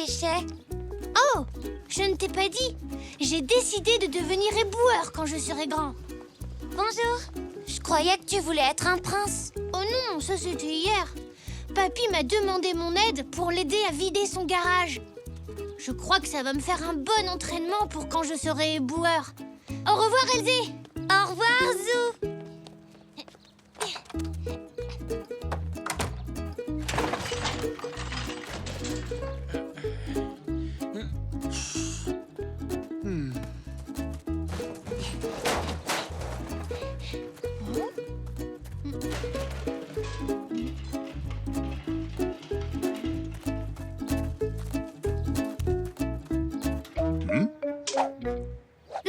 déchets. Oh, je ne t'ai pas dit. J'ai décidé de devenir éboueur quand je serai grand. Bonjour. Je croyais que tu voulais être un prince. Oh non, ça c'était hier. Papy m'a demandé mon aide pour l'aider à vider son garage. Je crois que ça va me faire un bon entraînement pour quand je serai éboueur. Au revoir, Elsie. Au revoir, Zou.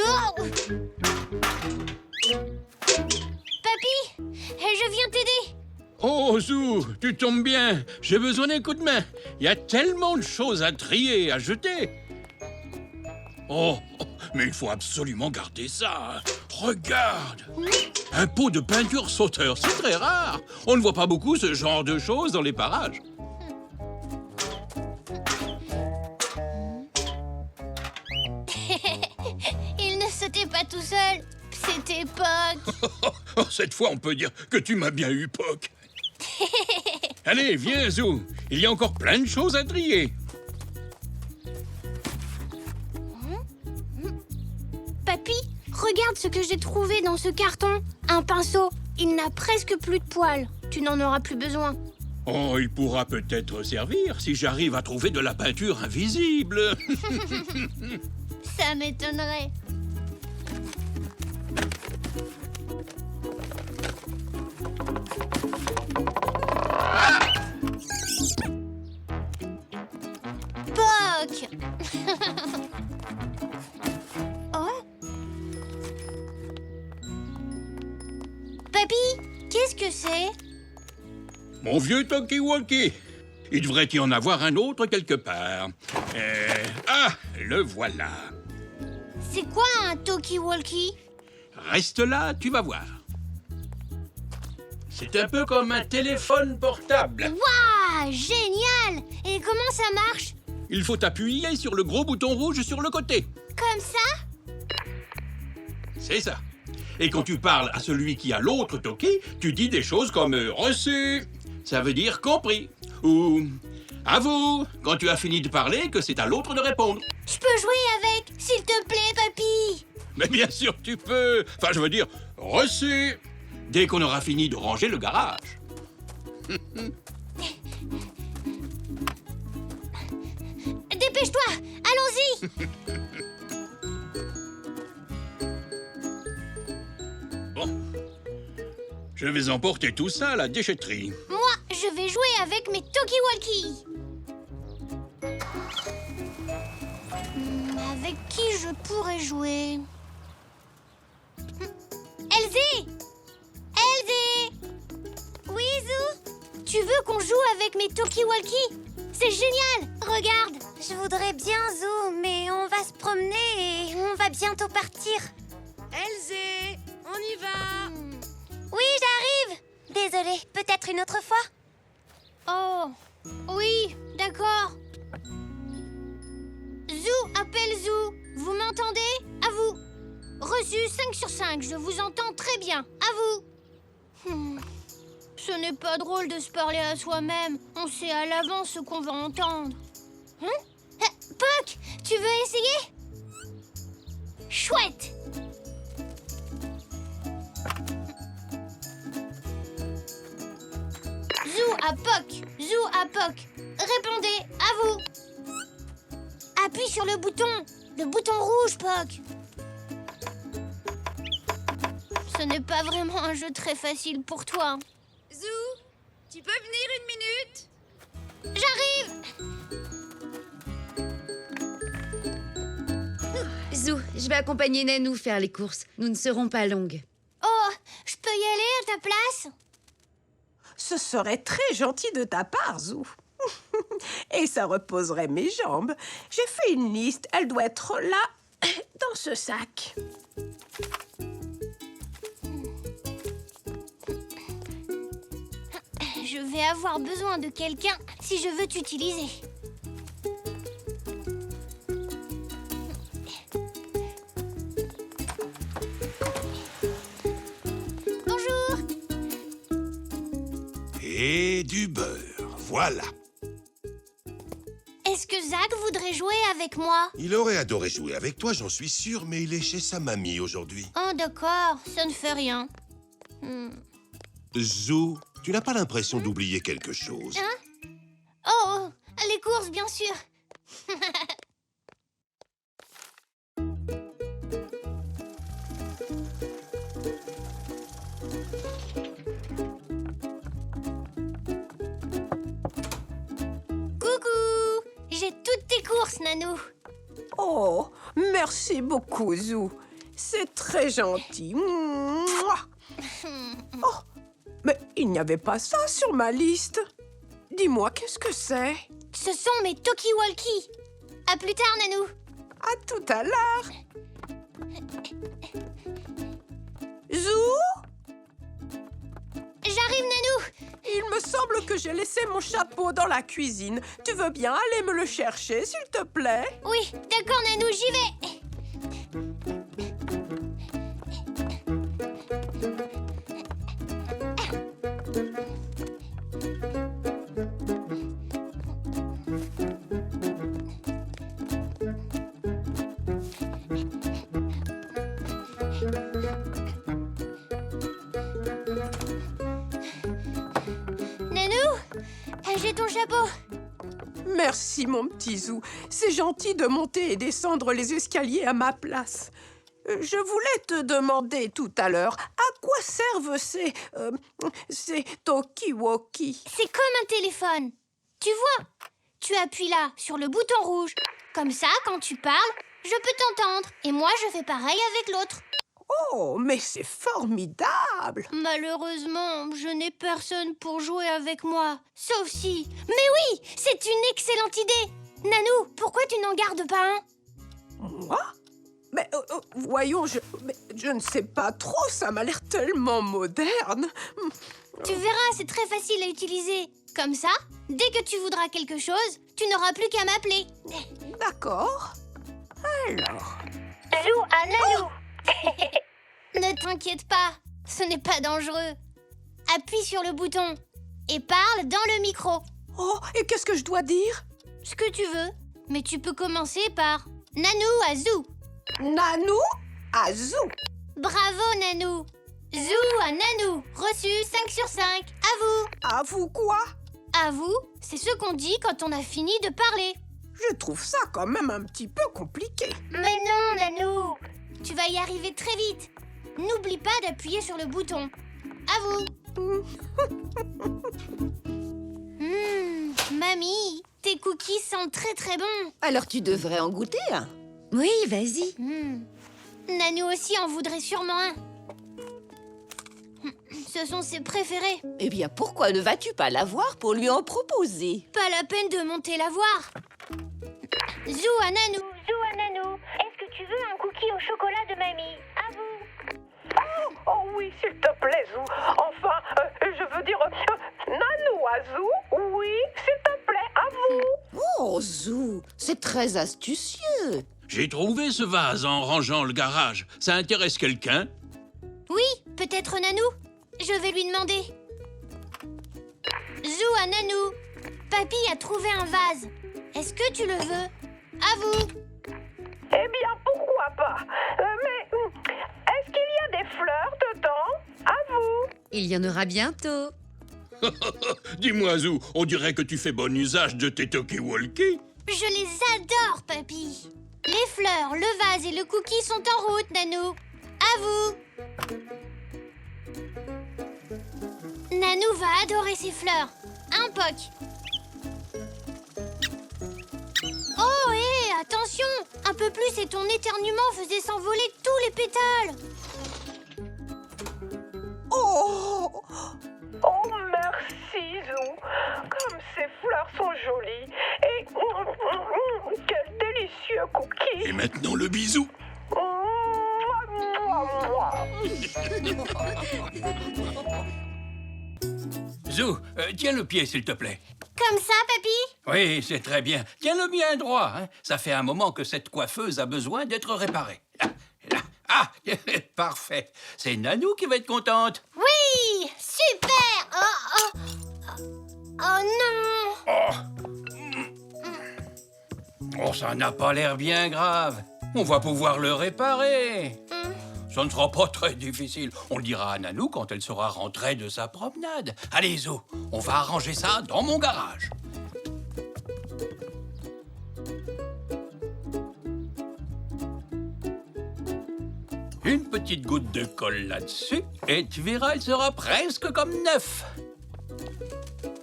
Oh Papy, je viens t'aider. Oh, Zou, tu tombes bien. J'ai besoin d'un coup de main. Il y a tellement de choses à trier, à jeter. Oh, mais il faut absolument garder ça. Regarde. Un pot de peinture sauteur, c'est très rare. On ne voit pas beaucoup ce genre de choses dans les parages. Il ne sautait pas tout seul. C'était Puck. Oh, cette fois, on peut dire que tu m'as bien eu, Puck. Allez, viens, Zou. Il y a encore plein de choses à trier. Papy, regarde ce que j'ai trouvé dans ce carton. Un pinceau. Il n'a presque plus de poils. Tu n'en auras plus besoin. Oh, il pourra peut-être servir si j'arrive à trouver de la peinture invisible. Ça m'étonnerait. Puck. Oh. Papy, qu'est-ce que c'est? Mon vieux talkie-walkie. Il devrait y en avoir un autre quelque part. Ah, le voilà. C'est quoi un talkie-walkie? Reste là, tu vas voir. C'est un peu comme un téléphone portable. Waouh, génial! Et comment ça marche? Il faut appuyer sur le gros bouton rouge sur le côté. Comme ça? C'est ça. Et quand tu parles à celui qui a l'autre talkie, tu dis des choses comme « reçu ». Ça veut dire « compris ». Ou « à vous » quand tu as fini de parler, que c'est à l'autre de répondre. Je peux jouer avec, s'il te plaît, papy? Mais bien sûr tu peux. Enfin, je veux dire « reçu » dès qu'on aura fini de ranger le garage. Dépêche-toi, allons-y! Bon. Je vais emporter tout ça à la déchetterie. Moi, je vais jouer avec mes talkie-walkies. Avec qui je pourrais jouer? Elsie! Elsie! Oui, Zou. Tu veux qu'on joue avec mes talkie-walkies? C'est génial! Regarde! Je voudrais bien, Zou, mais on va se promener et on va bientôt partir. Elsie, on y va. Oui, j'arrive. Désolée, peut-être une autre fois. Oh, oui, d'accord. Zou appelle Zou. Vous m'entendez? À vous. Reçu 5 sur 5, je vous entends très bien. À vous. Ce n'est pas drôle de se parler à soi-même. On sait à l'avance ce qu'on va entendre. Puck, tu veux essayer? Chouette. Zou à Puck. Zou à Puck. Répondez, à vous. Appuie sur le bouton rouge, Puck. Ce n'est pas vraiment un jeu très facile pour toi. Zou, tu peux venir une minute? J'arrive. Zou, je vais accompagner Nanou faire les courses. Nous ne serons pas longues. Oh, je peux y aller à ta place? Ce serait très gentil de ta part, Zou. Et ça reposerait mes jambes. J'ai fait une liste. Elle doit être là, dans ce sac. Je vais avoir besoin de quelqu'un si je veux t'utiliser. Et du beurre, voilà. Est-ce que Zach voudrait jouer avec moi? Il aurait adoré jouer avec toi, j'en suis sûre, mais il est chez sa mamie aujourd'hui. Oh, d'accord, ça ne fait rien. Zou, tu n'as pas l'impression d'oublier quelque chose? Oh, les courses, bien sûr. Coucou! J'ai toutes tes courses, Nanou. Oh, merci beaucoup, Zou. C'est très gentil. Mouah. Oh, mais il n'y avait pas ça sur ma liste. Dis-moi, qu'est-ce que c'est? Ce sont mes talkie-walkie. À plus tard, Nanou. À tout à l'heure. Zou, J'arrive, Nanou. il me semble que j'ai laissé mon chapeau dans la cuisine. Tu veux bien aller me le chercher, s'il te plaît? Oui, d'accord, Nanou, j'y vais. Nanou, j'ai ton chapeau. Merci, mon petit Zou. C'est gentil de monter et descendre les escaliers à ma place. Je voulais te demander tout à l'heure, à quoi servent ces talkie-walkie? C'est comme un téléphone. Tu vois, tu appuies là, sur le bouton rouge. Comme ça, quand tu parles, je peux t'entendre. Et moi, je fais pareil avec l'autre. Oh, mais c'est formidable! Malheureusement, je n'ai personne pour jouer avec moi. Sauf si... Mais oui, c'est une excellente idée. Nanou, pourquoi tu n'en gardes pas un? Moi? Mais voyons, je ne sais pas trop, ça m'a l'air tellement moderne. Tu verras, c'est très facile à utiliser. Comme ça, dès que tu voudras quelque chose, tu n'auras plus qu'à m'appeler. D'accord. Alors... Zou à Nanou. Ne t'inquiète pas, ce n'est pas dangereux. Appuie sur le bouton et parle dans le micro. Oh, et qu'est-ce que je dois dire? Ce que tu veux, mais tu peux commencer par Nanou à Zou. Nanou à Zou. Bravo, Nanou. Zou à Nanou. Reçu 5 sur 5. À vous. À vous quoi? À vous, c'est ce qu'on dit quand on a fini de parler. Je trouve ça quand même un petit peu compliqué. Mais non, Nanou. Tu vas y arriver très vite. N'oublie pas d'appuyer sur le bouton. À vous. Mamie, tes cookies sentent très très bon. Alors tu devrais en goûter un. Oui, vas-y. Nanou aussi en voudrait sûrement un. Ce sont ses préférés. Eh bien, pourquoi ne vas-tu pas la voir pour lui en proposer? Pas la peine de monter la voir. Zou à Nanou. Zou à Nanou. Est-ce que tu veux un cookie au chocolat de mamie? À vous. Oh oui, s'il te plaît, Zou. Enfin, je veux dire, Nanou à Zou. Oui, s'il te plaît, à vous. Oh, Zou, c'est très astucieux. J'ai trouvé ce vase en rangeant le garage. Ça intéresse quelqu'un? Oui, peut-être Nanou. Je vais lui demander. Zou à Nanou. Papy a trouvé un vase. Est-ce que tu le veux? À vous. Eh bien, pourquoi pas? Mais est-ce qu'il y a des fleurs dedans? À vous. Il y en aura bientôt. Dis-moi, Zou, on dirait que tu fais bon usage de tes talkie-walkie. Je les adore, papy. Les fleurs, le vase et le cookie sont en route, Nanou. À vous. Nanou va adorer ces fleurs. Un poc. Oh, hé, attention. Un peu plus et ton éternuement faisait s'envoler tous les pétales. Oh! Oh, merci, Zou. Comme ces fleurs sont jolies. Et quel délicieux cookie. Et maintenant le bisou. Zou, tiens le pied, s'il te plaît. Comme ça, papy? Oui, c'est très bien. Tiens-le bien droit. Hein. Ça fait un moment que cette coiffeuse a besoin d'être réparée. Là, là. Ah, parfait. C'est Nanou qui va être contente. Oui, super. Oh, oh. Oh non! Oh, ça n'a pas l'air bien grave. On va pouvoir le réparer. Ça ne sera pas très difficile. On le dira à Nanou quand elle sera rentrée de sa promenade. Allez, Zo, on va arranger ça dans mon garage. Une petite goutte de colle là-dessus, et tu verras, elle sera presque comme neuf.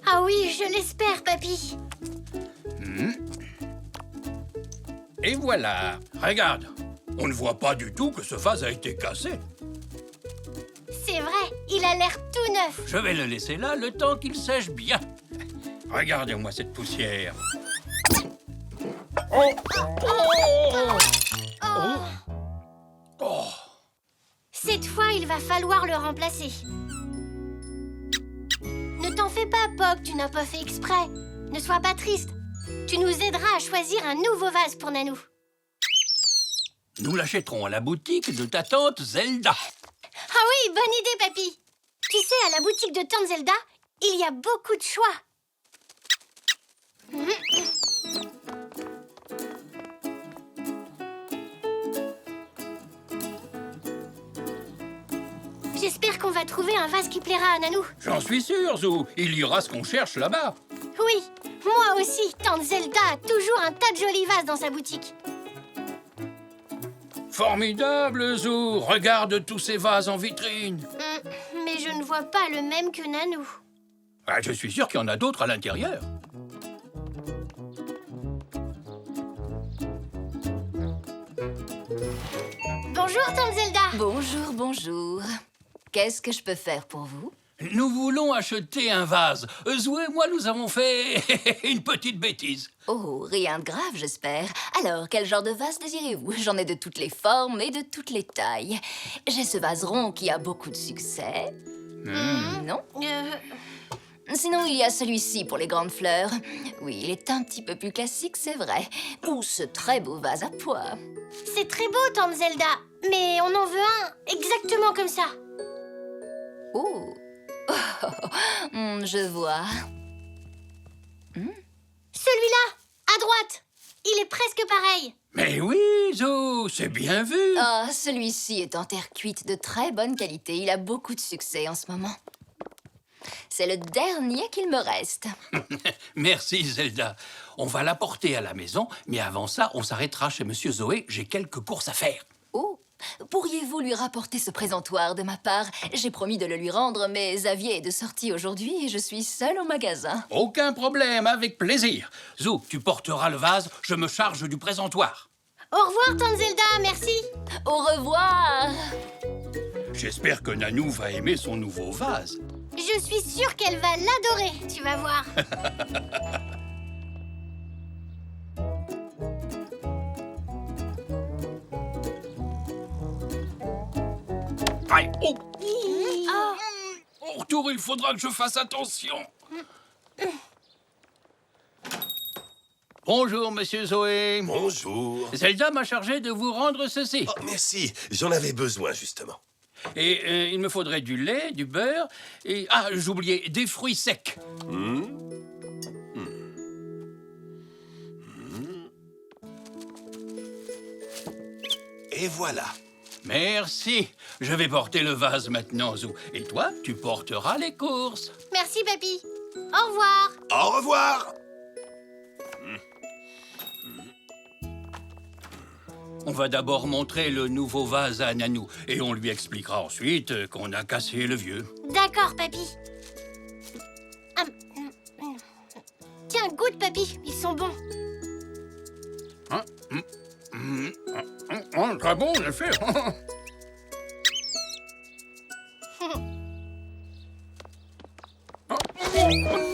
Ah oui, je l'espère, papy. Et voilà, regarde. On ne voit pas du tout que ce vase a été cassé. C'est vrai, il a l'air tout neuf. Je vais le laisser là le temps qu'il sèche bien. Regardez-moi cette poussière. Oh! Oh! Cette fois, il va falloir le remplacer. Ne t'en fais pas, Pop, tu n'as pas fait exprès. Ne sois pas triste. Tu nous aideras à choisir un nouveau vase pour Nanou. Nous l'achèterons à la boutique de ta tante Zelda. Ah oui, bonne idée, papy. Tu sais, à la boutique de Tante Zelda, il y a beaucoup de choix. J'espère qu'on va trouver un vase qui plaira à Nanou. J'en suis sûr, Zou. Il y aura ce qu'on cherche là-bas. Oui, moi aussi, Tante Zelda a toujours un tas de jolis vases dans sa boutique. Formidable, Zou. Regarde tous ces vases en vitrine. Mais je ne vois pas le même que Nanou. Ah, je suis sûr qu'il y en a d'autres à l'intérieur. Bonjour, Tante Zelda. Bonjour, bonjour. Qu'est-ce que je peux faire pour vous? Nous voulons acheter un vase. Zou et moi, nous avons fait une petite bêtise. Oh, rien de grave, j'espère. Alors, quel genre de vase désirez-vous? J'en ai de toutes les formes et de toutes les tailles. J'ai ce vase rond qui a beaucoup de succès. Non? Sinon, il y a celui-ci pour les grandes fleurs. Oui, il est un petit peu plus classique, c'est vrai. Ou ce très beau vase à pois. C'est très beau, Tante Zelda. Mais on en veut un exactement comme ça. Oh, je vois. Celui-là, à droite. Il est presque pareil. Mais oui, Zou, c'est bien vu. Ah, celui-ci est en terre cuite de très bonne qualité. Il a beaucoup de succès en ce moment. C'est le dernier qu'il me reste. Merci, Zelda. On va l'apporter à la maison, mais avant ça, on s'arrêtera chez Monsieur Zoé. J'ai quelques courses à faire. Oh, pourriez-vous lui rapporter ce présentoir de ma part? J'ai promis de le lui rendre, mais Xavier est de sortie aujourd'hui et je suis seule au magasin. Aucun problème, avec plaisir. Zou, tu porteras le vase, je me charge du présentoir. Au revoir, Tante Zelda, merci. Au revoir! J'espère que Nanou va aimer son nouveau vase. Je suis sûre qu'elle va l'adorer, tu vas voir. Aïe, oh. Au retour, il faudra que je fasse attention. Bonjour, Monsieur Zoé. Bonjour. Zelda m'a chargé de vous rendre ceci. Oh, merci, j'en avais besoin, justement. Et il me faudrait du lait, du beurre et... Ah, j'oubliais, des fruits secs. Et voilà. Merci. Je vais porter le vase maintenant, Zou. Et toi, tu porteras les courses. Merci, papy. Au revoir. Au revoir. On va d'abord montrer le nouveau vase à Nanou. Et on lui expliquera ensuite qu'on a cassé le vieux. D'accord, papy. Tiens, goûte, papy. Ils sont bons. Très bon, en effet. Oh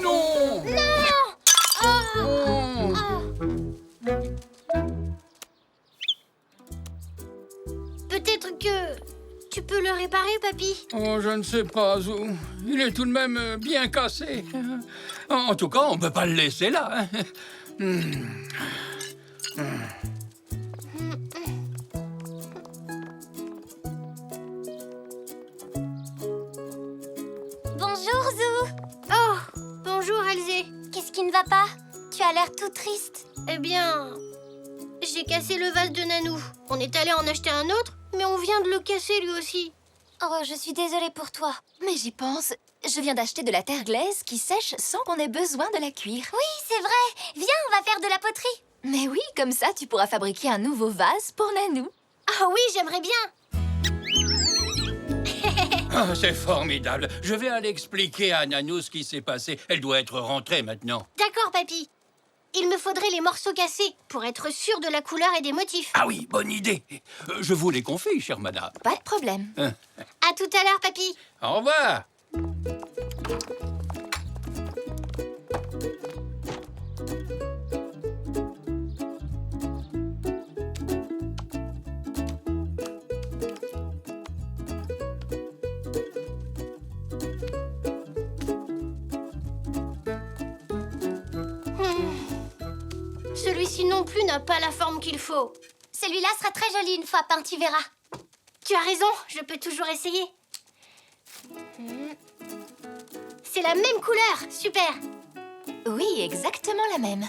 non! Peut-être que tu peux le réparer, papy. Oh, je ne sais pas, Zou. Il est tout de même bien cassé. En tout cas, on ne peut pas le laisser là. Bonjour, Zou. Oh, bonjour, Elzé. l'air tout triste. Eh bien, j'ai cassé le vase de Nanou. On est allé en acheter un autre, mais on vient de le casser lui aussi. Oh, je suis désolée pour toi. Mais j'y pense. Je viens d'acheter de la terre glaise qui sèche sans qu'on ait besoin de la cuire. Oui, c'est vrai. Viens, on va faire de la poterie. Mais oui, comme ça, tu pourras fabriquer un nouveau vase pour Nanou. Ah oui, j'aimerais bien. Ah, c'est formidable. Je vais aller expliquer à Nanou ce qui s'est passé. Elle doit être rentrée maintenant. D'accord, papy. Il me faudrait les morceaux cassés pour être sûr de la couleur et des motifs. Ah oui, bonne idée. Je vous les confie, chère madame. Pas de problème. À tout à l'heure, papy. Au revoir. Celui-ci non plus n'a pas la forme qu'il faut. Celui-là sera très joli une fois peint, tu verras. Tu as raison, je peux toujours essayer. C'est la même couleur, super. Oui, exactement la même.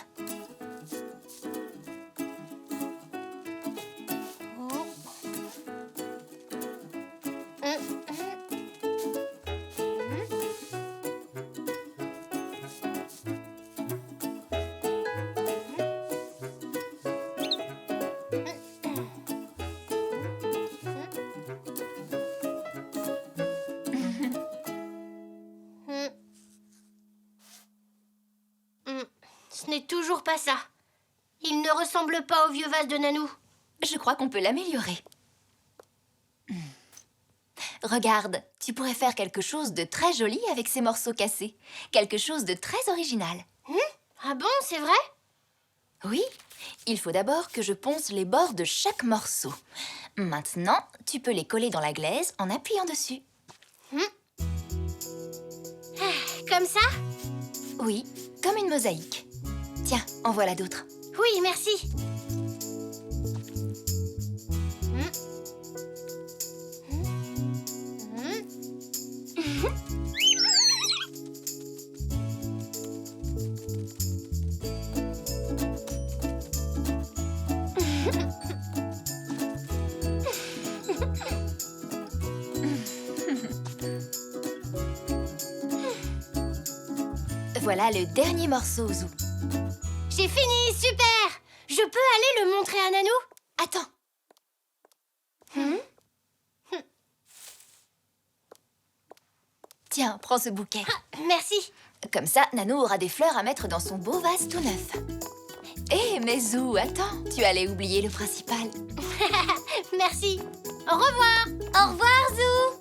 Ce n'est toujours pas ça. Il ne ressemble pas au vieux vase de Nanou. Je crois qu'on peut l'améliorer. Regarde, tu pourrais faire quelque chose de très joli avec ces morceaux cassés. Quelque chose de très original. Ah bon, c'est vrai? Oui, il faut d'abord que je ponce les bords de chaque morceau. Maintenant, tu peux les coller dans la glaise en appuyant dessus. Comme ça? Oui, comme une mosaïque. Tiens, en voilà d'autres. Oui, merci. Voilà le dernier morceau, Zou. J'ai fini, super! Je peux aller le montrer à Nanou? Attends. Tiens, prends ce bouquet. Merci. Comme ça, Nanou aura des fleurs à mettre dans son beau vase tout neuf. Eh, mais Zou, attends, tu allais oublier le principal. Merci. Au revoir. Au revoir, Zou.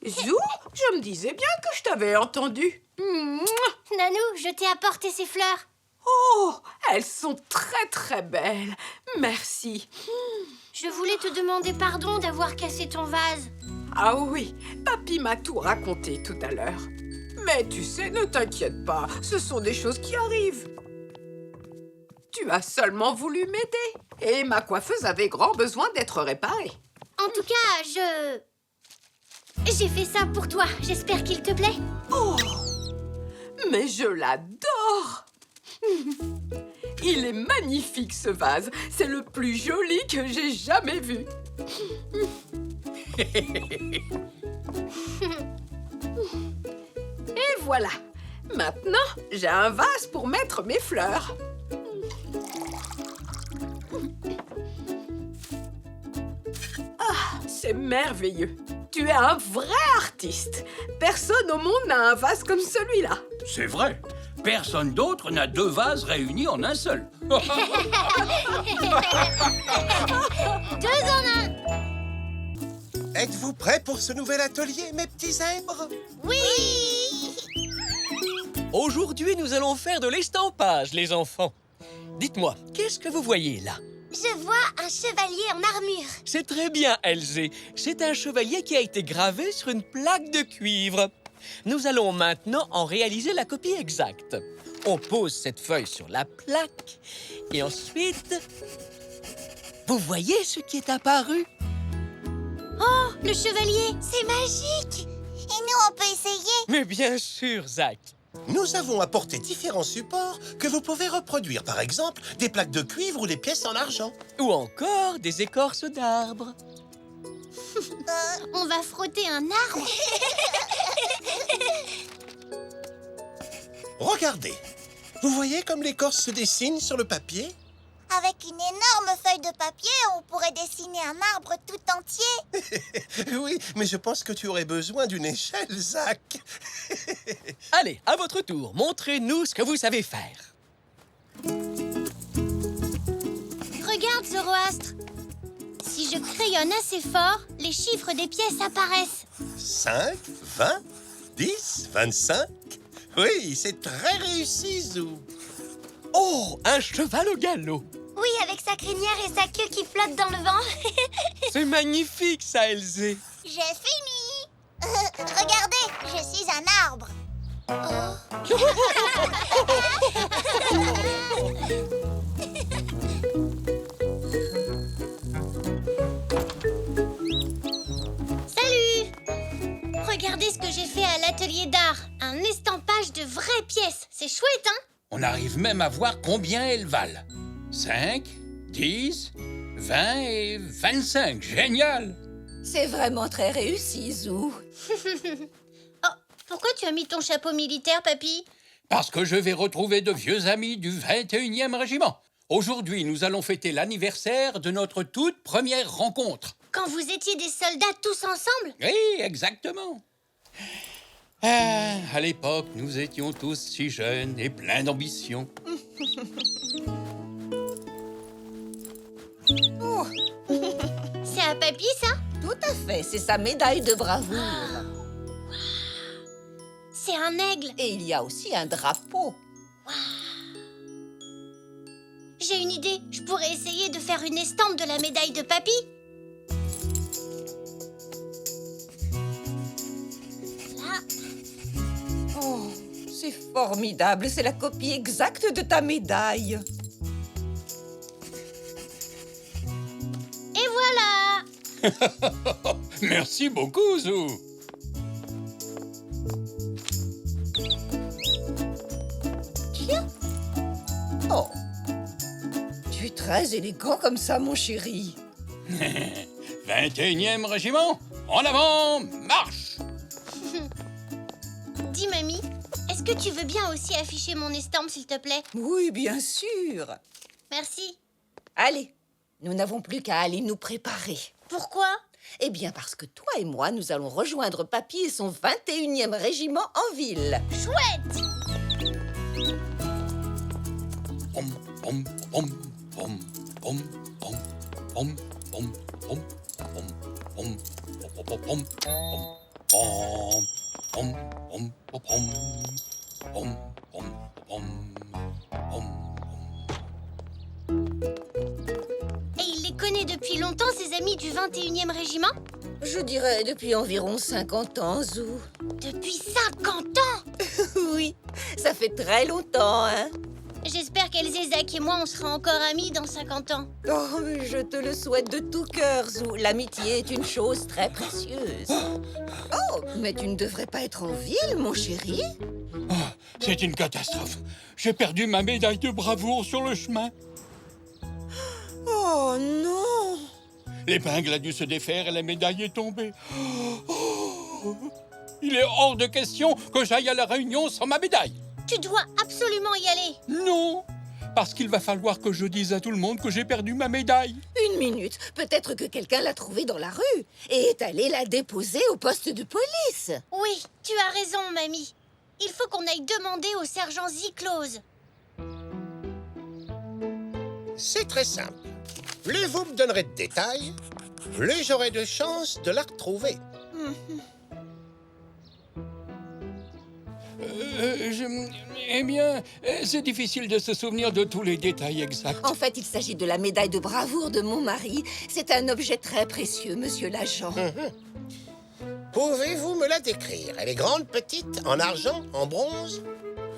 Zou, je me disais bien que je t'avais entendu. Nanou, je t'ai apporté ces fleurs. Oh, elles sont très très belles. Merci. Je voulais te demander pardon d'avoir cassé ton vase. Ah oui, papy m'a tout raconté tout à l'heure. Mais tu sais, ne t'inquiète pas, ce sont des choses qui arrivent. Tu as seulement voulu m'aider. Et ma coiffeuse avait grand besoin d'être réparée. En tout cas, j'ai fait ça pour toi. J'espère qu'il te plaît. Oh, mais je l'adore. Il est magnifique, ce vase. C'est le plus joli que j'ai jamais vu. Et voilà. Maintenant, j'ai un vase pour mettre mes fleurs. Ah, c'est merveilleux. Tu es un vrai artiste. Personne au monde n'a un vase comme celui-là. C'est vrai. Personne d'autre n'a deux vases réunis en un seul. 2 en 1. Êtes-vous prêts pour ce nouvel atelier, mes petits zèbres? Aujourd'hui, nous allons faire de l'estampage, les enfants. Dites-moi, qu'est-ce que vous voyez là? Je vois un chevalier en armure. C'est très bien, Elzé. C'est un chevalier qui a été gravé sur une plaque de cuivre. Nous allons maintenant en réaliser la copie exacte. On pose cette feuille sur la plaque et ensuite... Vous voyez ce qui est apparu? Oh, le chevalier! C'est magique. Et nous, on peut essayer. Mais bien sûr, Zach. Nous avons apporté différents supports que vous pouvez reproduire. Par exemple, des plaques de cuivre ou des pièces en argent. Ou encore des écorces d'arbres. On va frotter un arbre. Regardez. Vous voyez comme l'écorce se dessine sur le papier? Avec une énorme feuille de papier, on pourrait dessiner un arbre tout entier. Oui, mais je pense que tu aurais besoin d'une échelle, Zach. Allez, à votre tour, montrez-nous ce que vous savez faire. Regarde, Zoroastre. Si je crayonne assez fort, les chiffres des pièces apparaissent. 5, 20, 10, 25. Oui, c'est très réussi, Zou. Oh, un cheval au galop. Oui, avec sa crinière et sa queue qui flotte dans le vent. C'est magnifique, ça, Elzé. J'ai fini. Regardez, je suis un arbre. Salut! Regardez ce que j'ai fait à l'atelier d'art. Un estampage de vraies pièces. C'est chouette, hein? On arrive même à voir combien elles valent. 5, 10, 20 et 25. Génial! C'est vraiment très réussi, Zou. Oh, pourquoi tu as mis ton chapeau militaire, papy? Parce que je vais retrouver de vieux amis du 21e régiment. Aujourd'hui, nous allons fêter l'anniversaire de notre toute première rencontre. Quand vous étiez des soldats tous ensemble? Oui, exactement. Ah, à l'époque, nous étions tous si jeunes et pleins d'ambition. C'est à papy, ça? Tout à fait, c'est sa médaille de bravoure. C'est un aigle. Et il y a aussi un drapeau. J'ai une idée. Je pourrais essayer de faire une estampe de la médaille de papy. Oh, c'est formidable, c'est la copie exacte de ta médaille. Et voilà! Merci beaucoup, Zou. Tiens. Oh, tu es très élégant comme ça, mon chéri. 21e régiment, en avant, marche! Dis, mamie, est-ce que tu veux bien aussi afficher mon estampe, s'il te plaît? Oui, bien sûr. Merci. Allez, nous n'avons plus qu'à aller nous préparer. Pourquoi? Eh bien, parce que toi et moi, nous allons rejoindre Papy et son 21e régiment en ville. Chouette! Pom, pom, pom, pom, pom, pom, pom, pom, pom, pom, pom, pom, pom, pom, pom, pom, pom, pom, pom, pom. Et il les connaît depuis longtemps, ces amis du 21e régiment? Je dirais depuis environ 50 ans, Zou. Depuis 50 ans! Oui, ça fait très longtemps, hein? J'espère qu'Elzé, Zach et moi, on sera encore amis dans 50 ans. Oh, mais je te le souhaite de tout cœur, Zou. L'amitié est une chose très précieuse. Oh, mais tu ne devrais pas être en ville, mon chéri. Oh, c'est une catastrophe. J'ai perdu ma médaille de bravoure sur le chemin. Oh non! L'épingle a dû se défaire et la médaille est tombée. Oh, il est hors de question que j'aille à la réunion sans ma médaille. Tu dois absolument y aller. Non, parce qu'il va falloir que je dise à tout le monde que j'ai perdu ma médaille. Une minute, peut-être que quelqu'un l'a trouvée dans la rue et est allé la déposer au poste de police. Oui, tu as raison, mamie. Il faut qu'on aille demander au sergent Ziclose. C'est très simple. Plus vous me donnerez de détails, plus j'aurai de chances de la retrouver. Eh bien, c'est difficile de se souvenir de tous les détails exacts. En fait, il s'agit de la médaille de bravoure de mon mari. C'est un objet très précieux, monsieur l'agent. Pouvez-vous me la décrire? Elle est grande, petite, en argent, en bronze?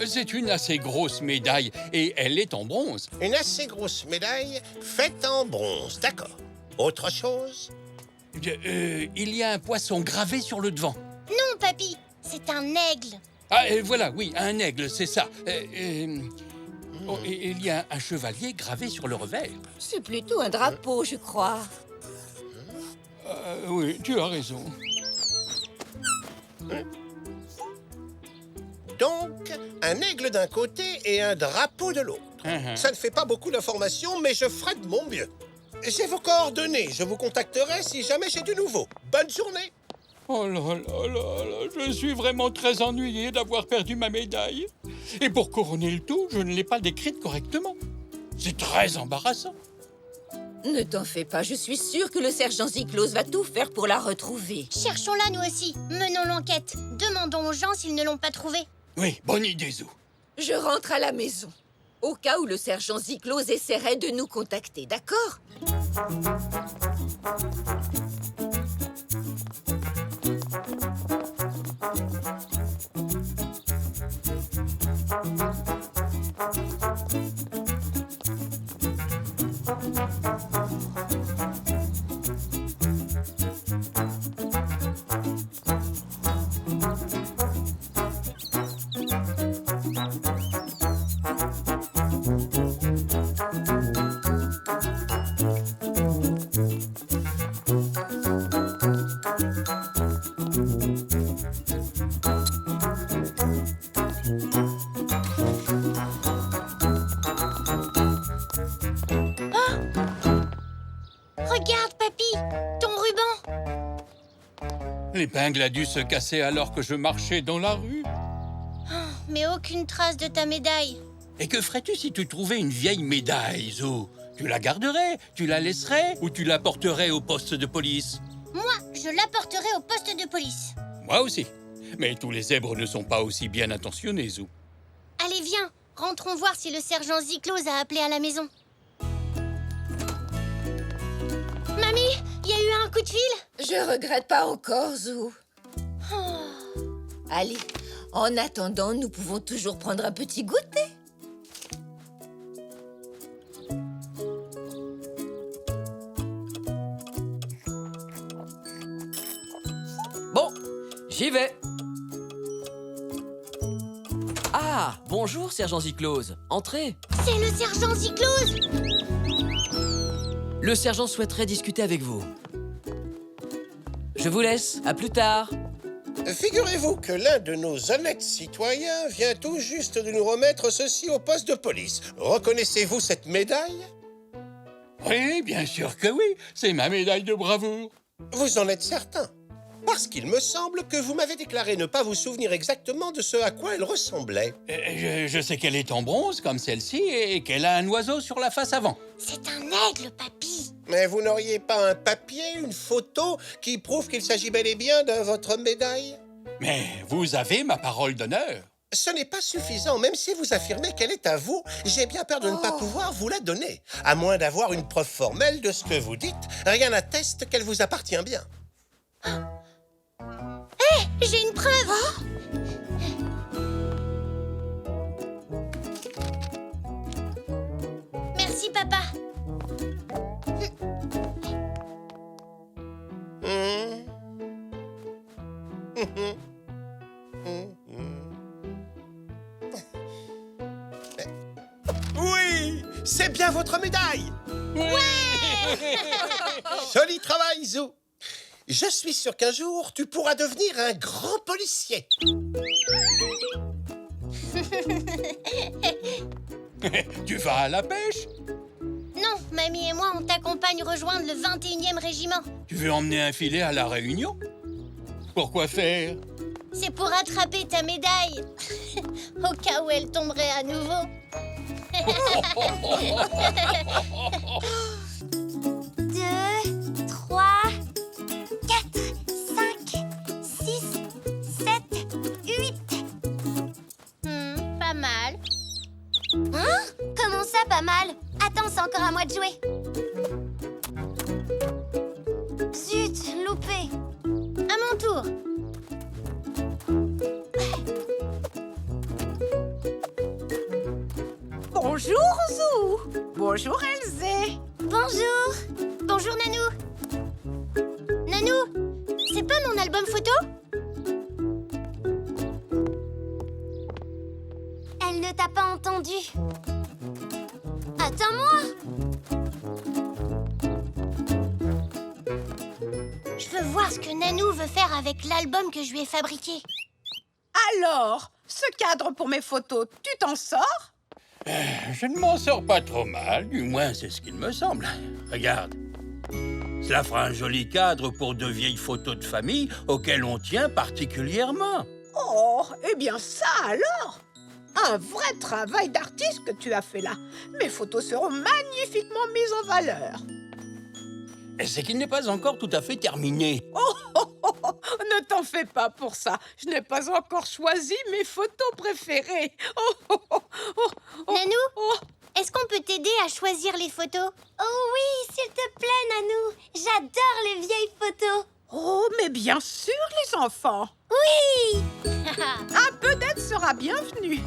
C'est une assez grosse médaille et elle est en bronze. Une assez grosse médaille faite en bronze, d'accord. Autre chose? Il y a un poisson gravé sur le devant. Non, papy, c'est un aigle. Ah, voilà, oui, un aigle, c'est ça. Oh, et il y a un chevalier gravé sur le revers. C'est plutôt un drapeau, je crois. Oui, tu as raison. Donc, un aigle d'un côté et un drapeau de l'autre. Ça ne fait pas beaucoup d'informations, mais je ferai de mon mieux. J'ai vos coordonnées, je vous contacterai si jamais j'ai du nouveau. Bonne journée! Oh là là là là, je suis vraiment très ennuyé d'avoir perdu ma médaille. Et pour couronner le tout, je ne l'ai pas décrite correctement. C'est très embarrassant. Ne t'en fais pas, je suis sûre que le sergent Ziklos va tout faire pour la retrouver. Cherchons-la, nous aussi. Menons l'enquête. Demandons aux gens s'ils ne l'ont pas trouvée. Oui, bonne idée, Zou. Je rentre à la maison, au cas où le sergent Ziklos essaierait de nous contacter, d'accord? Regarde, papy, ton ruban. L'épingle a dû se casser alors que je marchais dans la rue. Mais aucune trace de ta médaille. Et que ferais-tu si tu trouvais une vieille médaille, Zou? Tu la garderais, tu la laisserais ou tu la porterais au poste de police? Moi, je l'apporterai au poste de police. Moi aussi. Mais tous les zèbres ne sont pas aussi bien intentionnés, Zou. Allez, viens. Rentrons voir si le sergent Ziklos a appelé à la maison. Mamie, il y a eu un coup de fil? Je regrette pas encore, Zou. Allez, en attendant, nous pouvons toujours prendre un petit goûter. Bon, j'y vais. Ah, bonjour, sergent Ziklos. Entrez. C'est le sergent Ziklos! Le sergent souhaiterait discuter avec vous. Je vous laisse. À plus tard. Figurez-vous que l'un de nos honnêtes citoyens vient tout juste de nous remettre ceci au poste de police. Reconnaissez-vous cette médaille? Oui, bien sûr que oui. C'est ma médaille de bravoure. Vous en êtes certain? Parce qu'il me semble que vous m'avez déclaré ne pas vous souvenir exactement de ce à quoi elle ressemblait. Je sais qu'elle est en bronze, comme celle-ci, et qu'elle a un oiseau sur la face avant. C'est un aigle, papy. Mais vous n'auriez pas un papier, une photo, qui prouve qu'il s'agit bel et bien de votre médaille? Mais vous avez ma parole d'honneur. Ce n'est pas suffisant, même si vous affirmez qu'elle est à vous, j'ai bien peur de ne pas pouvoir vous la donner. À moins d'avoir une preuve formelle de ce que vous dites, rien n'atteste qu'elle vous appartient bien. J'ai une preuve. Merci, papa. Oui, c'est bien votre médaille. Joli travail, Zou. Je suis sûr qu'un jour, tu pourras devenir un grand policier. Tu vas à la pêche? Non, mamie et moi, on t'accompagne rejoindre le 21e régiment. Tu veux emmener un filet à la Réunion? Pourquoi faire? C'est pour attraper ta médaille. Au cas où elle tomberait à nouveau. 2, 3, 4, 5, 6, 7, 8. pas mal. Attends, c'est encore à moi de jouer. Zut, loupé. À mon tour. Bonjour, Zou. Bonjour, Elzé. Bonjour. Bonjour, Nanou. Nanou, c'est pas mon album photo? Elle ne t'a pas entendu. Attends-moi. Je veux voir ce que Nanou veut faire avec l'album que je lui ai fabriqué. Alors, ce cadre pour mes photos, tu t'en sors? Je ne m'en sors pas trop mal, du moins c'est ce qu'il me semble. Regarde. Cela fera un joli cadre pour 2 vieilles photos de famille auxquelles on tient particulièrement. Oh, eh bien ça alors! Un vrai travail d'artiste que tu as fait là. Mes photos seront magnifiquement mises en valeur. Et c'est qu'il n'est pas encore tout à fait terminé. Ne t'en fais pas pour ça. Je n'ai pas encore choisi mes photos préférées. Nanou, est-ce qu'on peut t'aider à choisir les photos? Oh oui, s'il te plaît, Nanou. J'adore les vieilles photos. Oh, mais bien sûr, les enfants. Oui. Un peu d'aide sera bienvenue.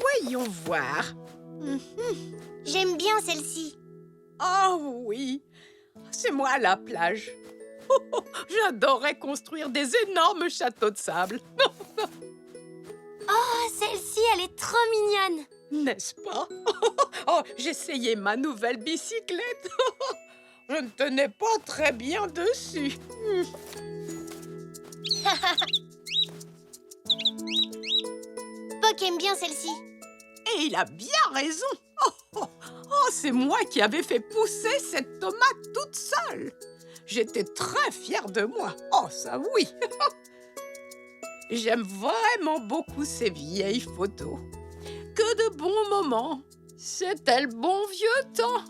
Voyons voir. J'aime bien celle-ci. Oh oui, c'est moi à la plage. J'adorerais construire des énormes châteaux de sable. Oh, celle-ci, elle est trop mignonne. N'est-ce pas? Oh, j'essayais ma nouvelle bicyclette. Je ne tenais pas très bien dessus. Puck aime bien celle-ci. Et il a bien raison. Oh, c'est moi qui avais fait pousser cette tomate toute seule. J'étais très fière de moi. Oh, ça oui. J'aime vraiment beaucoup ces vieilles photos. Que de bons moments. C'était le bon vieux temps.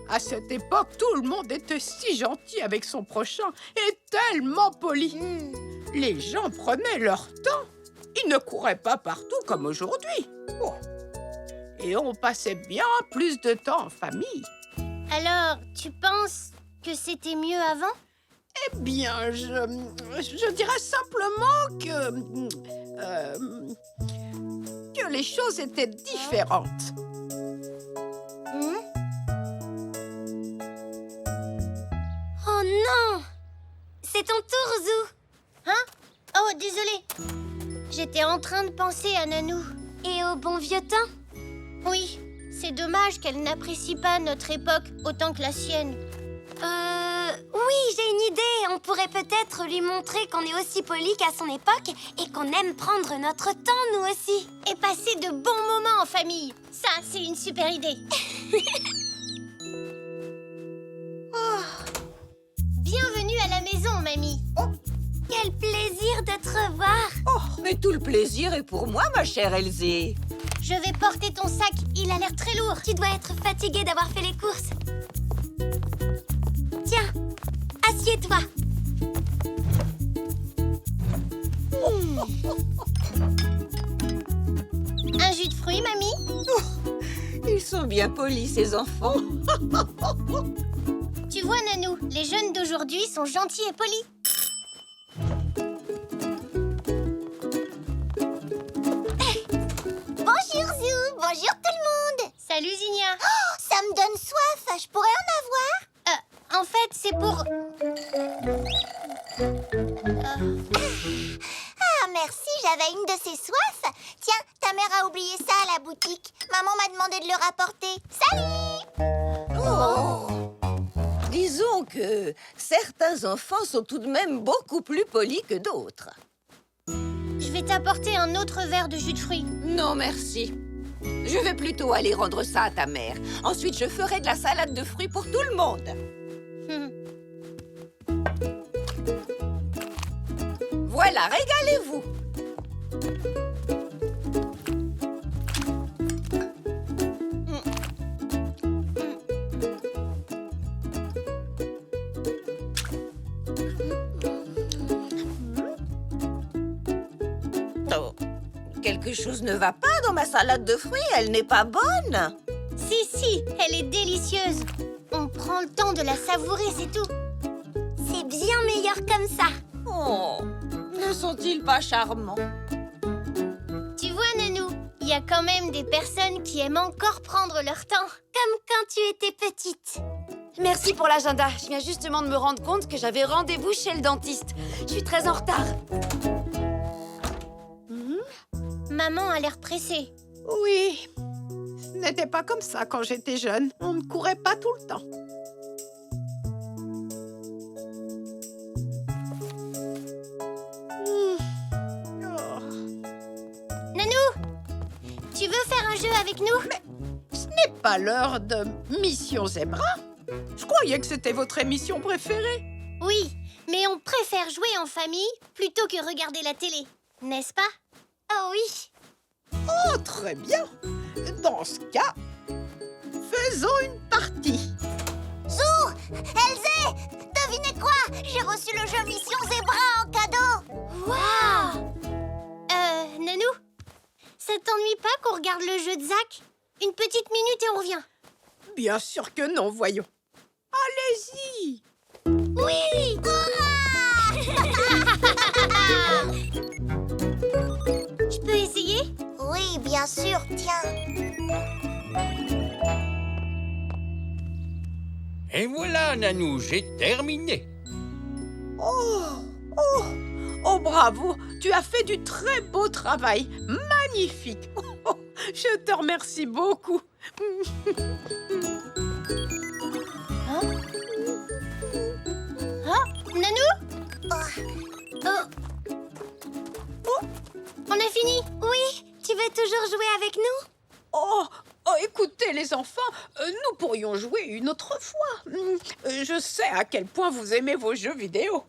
À cette époque, tout le monde était si gentil avec son prochain et tellement poli. Les gens prenaient leur temps. Ils ne couraient pas partout comme aujourd'hui. Oh. Et on passait bien plus de temps en famille. Alors, tu penses que c'était mieux avant? Eh bien, je dirais simplement que les choses étaient différentes. Oh non. C'est ton tour, Zou. Hein? Oh, désolé. J'étais en train de penser à Nanou. Et au bon vieux temps? Oui, c'est dommage qu'elle n'apprécie pas notre époque autant que la sienne. Oui, j'ai une idée. On pourrait peut-être lui montrer qu'on est aussi poli qu'à son époque et qu'on aime prendre notre temps, nous aussi. Et passer de bons moments en famille. Ça, c'est une super idée. Bienvenue à la maison, mamie. Quel plaisir de te revoir. Oh, mais tout le plaisir est pour moi, ma chère Elzé. Je vais porter ton sac. Il a l'air très lourd. Tu dois être fatiguée d'avoir fait les courses. Tiens, assieds-toi. Un jus de fruits, mamie? Ils sont bien polis, ces enfants. Tu vois, Nanou, les jeunes d'aujourd'hui sont gentils et polis. Bonjour, Zou. Bonjour, tout le monde. Salut, Zinnia. Oh, ça me donne soif. Je pourrais en avoir? En fait, c'est pour... Ah, merci. J'avais une de ces soifs. Tiens, ta mère a oublié ça à la boutique. Maman m'a demandé de le rapporter. Salut! Oh. Disons que certains enfants sont tout de même beaucoup plus polis que d'autres. Je vais t'apporter un autre verre de jus de fruits. Non, merci. Je vais plutôt aller rendre ça à ta mère. Ensuite, je ferai de la salade de fruits pour tout le monde. Voilà, régalez-vous. quelque chose ne va pas dans ma salade de fruits. Elle n'est pas bonne. Si, elle est délicieuse. On prend le temps de la savourer, c'est tout. C'est bien meilleur comme ça. Oh, ne sont-ils pas charmants? Tu vois, Nanou, il y a quand même des personnes qui aiment encore prendre leur temps. Comme quand tu étais petite. Merci pour l'agenda. Je viens justement de me rendre compte que j'avais rendez-vous chez le dentiste. Je suis très en retard. Maman a l'air pressée. Oui, ce n'était pas comme ça quand j'étais jeune. On ne courait pas tout le temps. Nanou, tu veux faire un jeu avec nous? Ce n'est pas l'heure de Mission Zebra. Je croyais que c'était votre émission préférée. Oui, mais on préfère jouer en famille plutôt que regarder la télé, n'est-ce pas? Oh oui. Oh, très bien. Dans ce cas, faisons une partie. Zou, Elzé, devinez quoi? J'ai reçu le jeu Mission Zebra en cadeau. Waouh! Nanou, ça t'ennuie pas qu'on regarde le jeu de Zach? Une petite minute et on revient. Bien sûr que non, voyons. Allez-y. Oui. Je peux essayer? Oui, bien sûr, tiens. Et voilà, Nanou, j'ai terminé. Oh, bravo. Tu as fait du très beau travail. Magnifique. Oh, je te remercie beaucoup. Nanou? On a fini? Oui, tu veux toujours jouer avec nous? Oh, écoutez les enfants, nous pourrions jouer une autre fois. Je sais à quel point vous aimez vos jeux vidéo.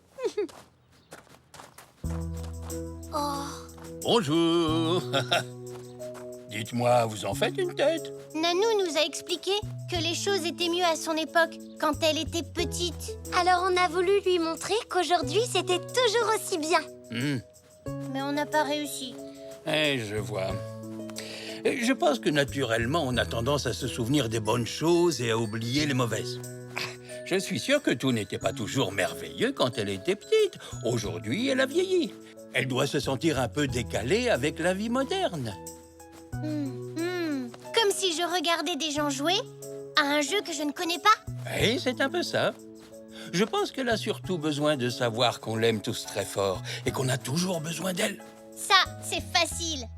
Bonjour. Dites-moi, vous en faites une tête? Nanou nous a expliqué que les choses étaient mieux à son époque, quand elle était petite. Alors on a voulu lui montrer qu'aujourd'hui c'était toujours aussi bien. Mais on n'a pas réussi. Je vois. Je pense que naturellement, on a tendance à se souvenir des bonnes choses et à oublier les mauvaises. Je suis sûr que tout n'était pas toujours merveilleux quand elle était petite. Aujourd'hui, elle a vieilli. Elle doit se sentir un peu décalée avec la vie moderne. Comme si je regardais des gens jouer à un jeu que je ne connais pas. Oui, c'est un peu ça. Je pense qu'elle a surtout besoin de savoir qu'on l'aime tous très fort et qu'on a toujours besoin d'elle. Ça, c'est facile.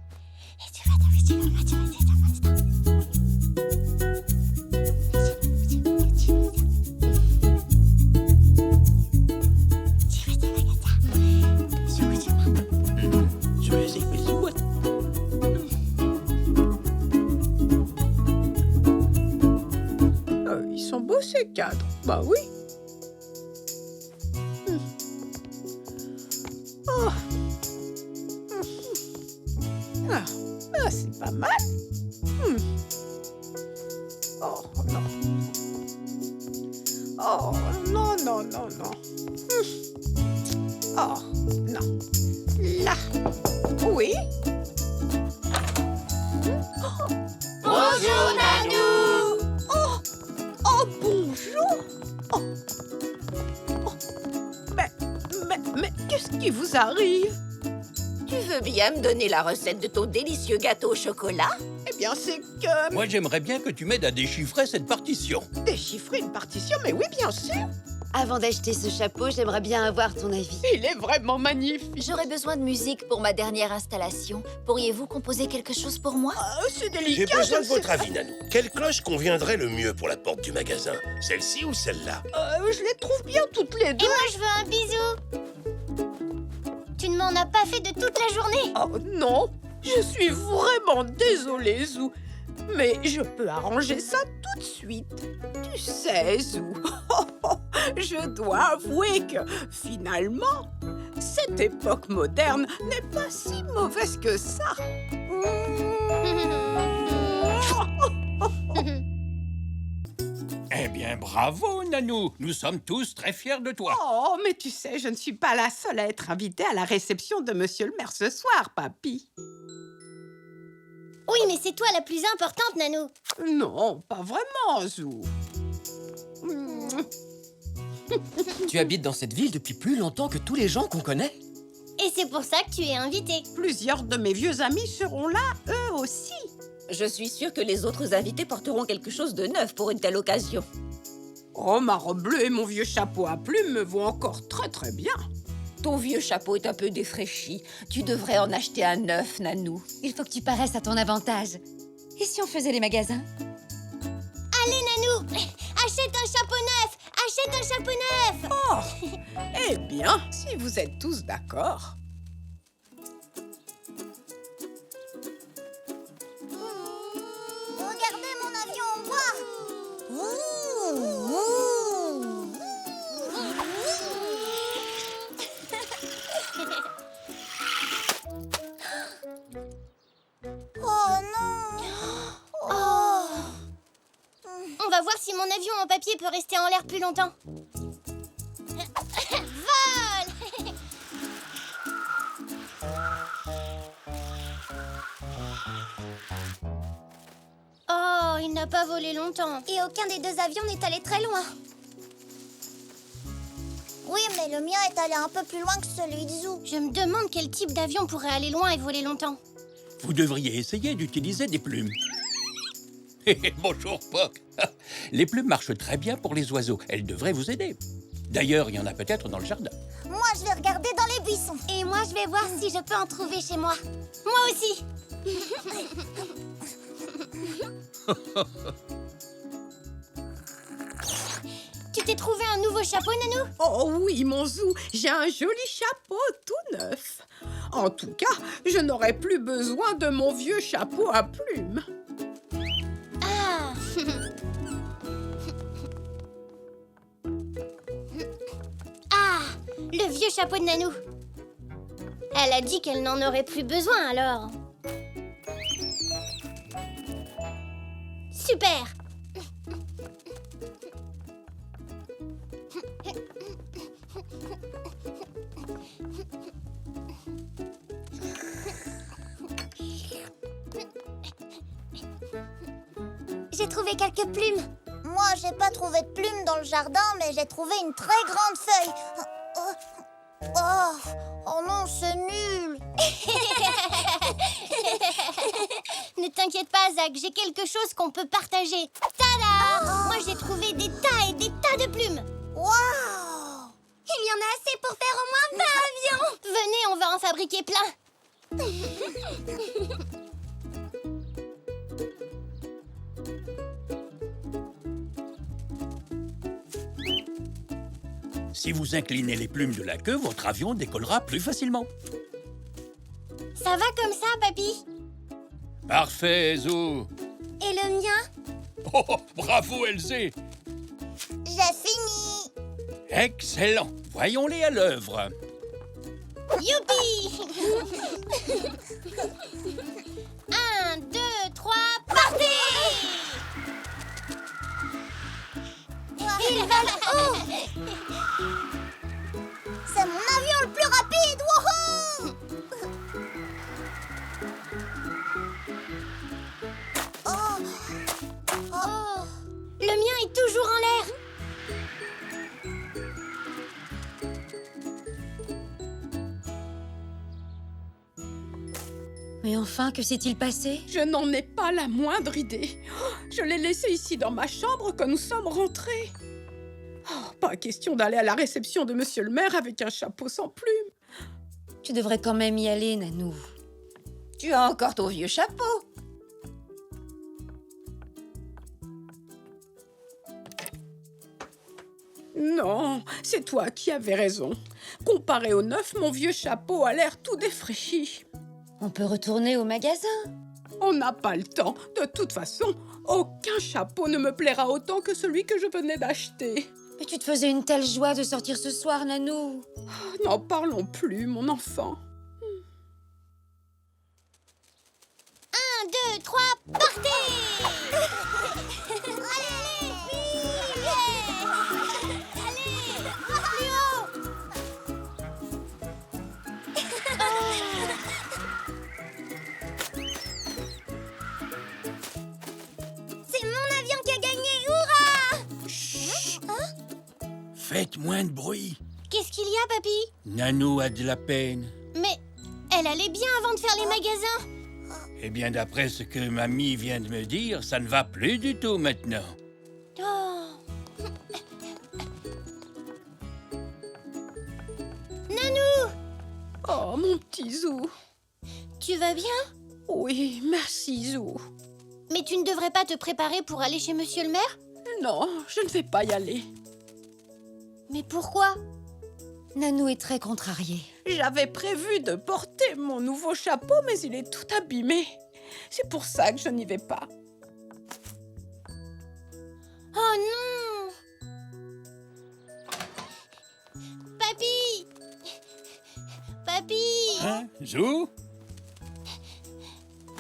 Ils sont beaux ces cadres. Bah oui. C'est pas mal. Oh non. Oh non, non, non, non. Oh non. Là. Oui. Bonjour, Nanou. Oh, bonjour. Mais qu'est-ce qui vous arrive? Tu veux bien me donner la recette de ton délicieux gâteau au chocolat? Eh bien, c'est que... Moi, j'aimerais bien que tu m'aides à déchiffrer cette partition. Déchiffrer une partition? Mais oui, bien sûr. Avant d'acheter ce chapeau, j'aimerais bien avoir ton avis. Il est vraiment magnifique. J'aurais besoin de musique pour ma dernière installation. Pourriez-vous composer quelque chose pour moi? C'est délicat. J'ai besoin de je ne sais votre pas. avis, Nanou. Quelle cloche conviendrait le mieux pour la porte du magasin? Celle-ci ou celle-là? Je les trouve bien toutes les deux. Et moi, je veux un bisou. Tu ne m'en as pas fait de toute la journée. Oh non, je suis vraiment désolée, Zou. Mais je peux arranger ça tout de suite. Tu sais, Zou, je dois avouer que, finalement, cette époque moderne n'est pas si mauvaise que ça. Eh bien, bravo, Nanou. Nous sommes tous très fiers de toi. Oh, mais tu sais, je ne suis pas la seule à être invitée à la réception de Monsieur le maire ce soir, papy. Oui, mais c'est toi la plus importante, Nanou. Non, pas vraiment, Zou. Tu habites dans cette ville depuis plus longtemps que tous les gens qu'on connaît. Et c'est pour ça que tu es invitée. Plusieurs de mes vieux amis seront là, eux aussi. Je suis sûre que les autres invités porteront quelque chose de neuf pour une telle occasion. Oh, ma robe bleue et mon vieux chapeau à plumes me vont encore très très bien. Ton vieux chapeau est un peu défraîchi. Tu devrais en acheter un neuf, Nanou. Il faut que tu paraisses à ton avantage. Et si on faisait les magasins? Allez, Nanou, achète un chapeau neuf. Achète un chapeau neuf. Oh, eh bien, si vous êtes tous d'accord. Regardez mon avion en bois. Oh non. On va voir si mon avion en papier peut rester en l'air plus longtemps. Vol. Oh, il n'a pas volé longtemps. Et aucun des deux avions n'est allé très loin. Oui, mais le mien est allé un peu plus loin que celui de Zou. Je me demande quel type d'avion pourrait aller loin et voler longtemps. Vous devriez essayer d'utiliser des plumes. Bonjour, Poc. Les plumes marchent très bien pour les oiseaux. Elles devraient vous aider. D'ailleurs, il y en a peut-être dans le jardin. Moi, je vais regarder dans les buissons. Et moi, je vais voir si je peux en trouver chez moi. Moi aussi. Tu t'es trouvé un nouveau chapeau, Nanou? Oh oui, mon Zou, j'ai un joli chapeau tout neuf. En tout cas, je n'aurai plus besoin de mon vieux chapeau à plumes. Ah. Ah, le vieux chapeau de Nanou. Elle a dit qu'elle n'en aurait plus besoin, alors. Super. J'ai trouvé quelques plumes. Moi, j'ai pas trouvé de plumes dans le jardin, mais j'ai trouvé une très grande feuille. Oh non, c'est nul. Ne t'inquiète pas, Zach, j'ai quelque chose qu'on peut partager. Tada! Moi, j'ai trouvé des tas et des tas de plumes. Waouh! Il y en a assez pour faire au moins 20 avions. Venez, on va en fabriquer plein. Si vous inclinez les plumes de la queue, votre avion décollera plus facilement. Ça va comme ça, papy? Parfait, Zou. Et le mien? Oh, bravo, Elzé. J'ai fini. Excellent. Voyons-les à l'œuvre. Youpi! 1, 2, 3, partez! Ils volent haut. C'est mon avion le plus rapide! Wouhou! Oh. Le mien est toujours en l'air. Mais enfin, que s'est-il passé? Je n'en ai pas la moindre idée. Oh, je l'ai laissé ici dans ma chambre quand nous sommes rentrés. Oh, pas question d'aller à la réception de monsieur le maire avec un chapeau sans plumes. Tu devrais quand même y aller, Nanou. Tu as encore ton vieux chapeau. Non, c'est toi qui avais raison. Comparé au neuf, mon vieux chapeau a l'air tout défraîchi. On peut retourner au magasin. On n'a pas le temps. De toute façon, aucun chapeau ne me plaira autant que celui que je venais d'acheter. Mais tu te faisais une telle joie de sortir ce soir, Nanou. Oh, n'en parlons plus, mon enfant. 1, 2, 3, partez! Allez, vite! Allez, plus haut! Faites moins de bruit. Qu'est-ce qu'il y a, papy? Nanou a de la peine. Mais elle allait bien avant de faire les magasins. Eh bien, d'après ce que mamie vient de me dire, ça ne va plus du tout maintenant. Oh. Nanou! Oh, mon petit Zou. Tu vas bien? Oui, merci, Zou. Mais tu ne devrais pas te préparer pour aller chez monsieur le maire? Non, je ne vais pas y aller. Mais pourquoi? Nanou est très contrariée. J'avais prévu de porter mon nouveau chapeau, mais il est tout abîmé. C'est pour ça que je n'y vais pas. Oh non! Papy! Papy! Hein, Zou?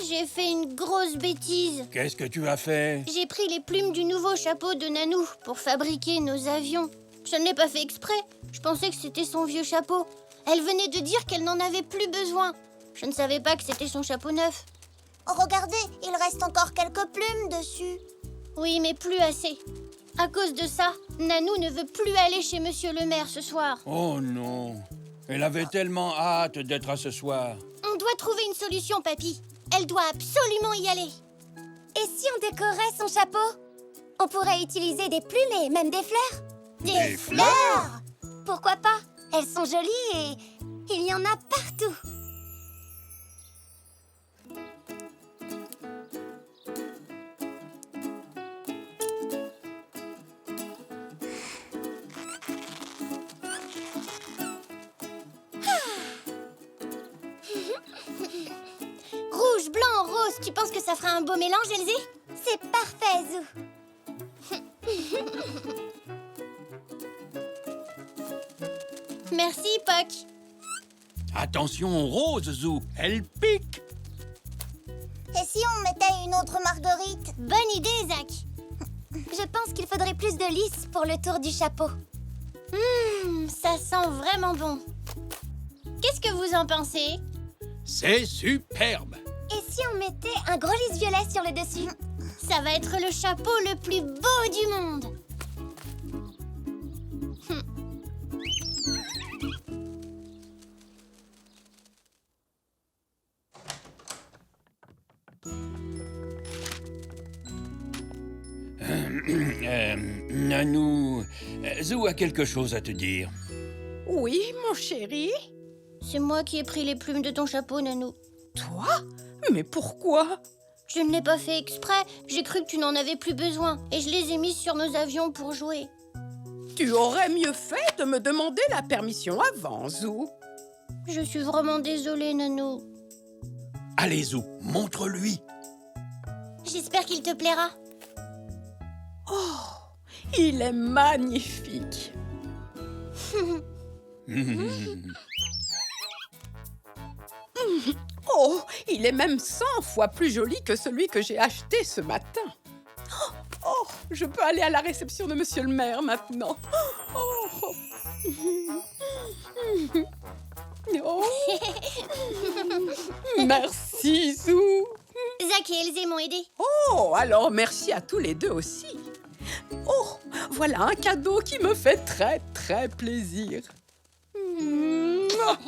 J'ai fait une grosse bêtise. Qu'est-ce que tu as fait? J'ai pris les plumes du nouveau chapeau de Nanou pour fabriquer nos avions. Je ne l'ai pas fait exprès. Je pensais que c'était son vieux chapeau. Elle venait de dire qu'elle n'en avait plus besoin. Je ne savais pas que c'était son chapeau neuf. Regardez, il reste encore quelques plumes dessus. Oui, mais plus assez. À cause de ça, Nanou ne veut plus aller chez monsieur le maire ce soir. Oh non. Elle avait tellement hâte d'être à ce soir. On doit trouver une solution, papy. Elle doit absolument y aller. Et si on décorait son chapeau? On pourrait utiliser des plumes et même des fleurs. Des fleurs? Pourquoi pas? Elles sont jolies et il y en a partout. Rouge, blanc, rose, tu penses que ça fera un beau mélange, Elsie? C'est parfait, Zou. Merci, Puck. Attention aux roses, Zou. Elles piquent. Et si on mettait une autre marguerite? Bonne idée, Zach. Je pense qu'il faudrait plus de lys pour le tour du chapeau. Ça sent vraiment bon. Qu'est-ce que vous en pensez? C'est superbe. Et si on mettait un gros lys violet sur le dessus? Ça va être le chapeau le plus beau du monde. Nanou, Zou a quelque chose à te dire. Oui, mon chéri. C'est moi qui ai pris les plumes de ton chapeau, Nanou. Toi? Mais pourquoi? Je ne l'ai pas fait exprès. J'ai cru que tu n'en avais plus besoin. Et je les ai mises sur nos avions pour jouer. Tu aurais mieux fait de me demander la permission avant, Zou. Je suis vraiment désolée, Nanou. Allez, Zou, montre-lui. J'espère qu'il te plaira. Oh, il est magnifique. Oh, il est même 100 fois plus joli que celui que j'ai acheté ce matin. Oh, je peux aller à la réception de monsieur le maire maintenant. Oh. Oh. Merci, Zou. Zach et Elsie m'ont aidé. Oh, alors merci à tous les deux aussi. Oh, voilà un cadeau qui me fait très, très plaisir. Mouah.